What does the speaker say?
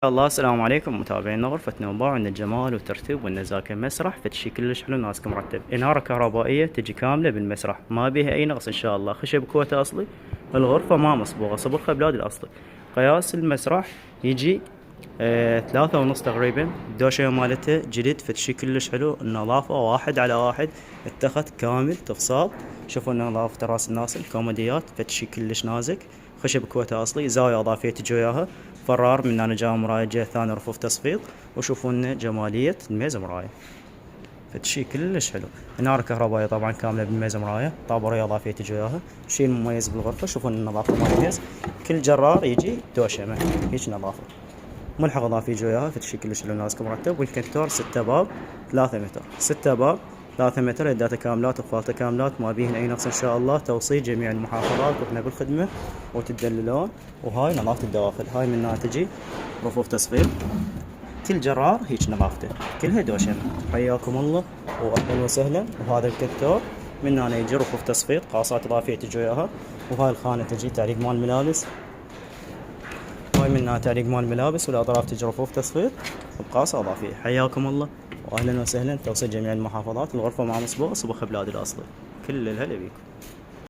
الله السلام عليكم متابعينا غرفتنا انباع عند الجمال والترتيب والنزاكه. مسرح فتشي كلش حلو ناسك مرتب، اناره كهربائيه تجي كامله بالمسرح، ما بيها اي نقص ان شاء الله. خشب كوته اصلي، الغرفه ما مصبوغه، صبغها بلادي الاصلي. قياس المسرح يجي 3.5 تقريبا. الدوشة مالته جديد فتشي كلش حلو، النظافة 1 على 1، التخت كامل تفصال. شوفوا نظافة راس الناس، الكوميديات فتشي كلش نازك. خشب كوته اصلي، زاوية اضافية تجي وياها، فرار من هنا جهة مراية، جهة ثانية رفوف تصفيط. وشوفوا لنا جمالية الميز مراية، فتشي كلش حلو. انارة كهربائية طبعا كاملة بالميز مراية، طابورية اضافية تجي وياها. شي المميز بالغرفة شوفوا النظافة مال الميز، كل جرار يجي دوشمة هيج نظافة. ملحق اضافي يجي وياها فتشي كلش حلو ناسك مرتب. والكنتور 6 باب 3 متر، 6 باب 3 متر، يداته كاملات وخالته كاملات، ما بيهن اي نقص ان شاء الله. توصيل جميع المحافظات واحنا بالخدمة وتدللون. وهاي نظافة الدواخل، هاي منها تجي رفوف تصفير، كل جرار هيج نظافته، كلها دوشمة. حياكم الله واهلا وسهلا. وهذا الكنتور من هنا يجي رفوف تصفيط، قاصات اضافية تجي وياها. وهاي الخانة تجي تعليق مال ملابس، هاي منها تعليق مال ملابس، والاطراف تجي رفوف تصفيط بقاصة اضافية. حياكم الله واهلا وسهلا. توصيل جميع المحافظات، الغرفة مع مصبوغ صبغ بلادي الاصلي. كل الهلا بيكم.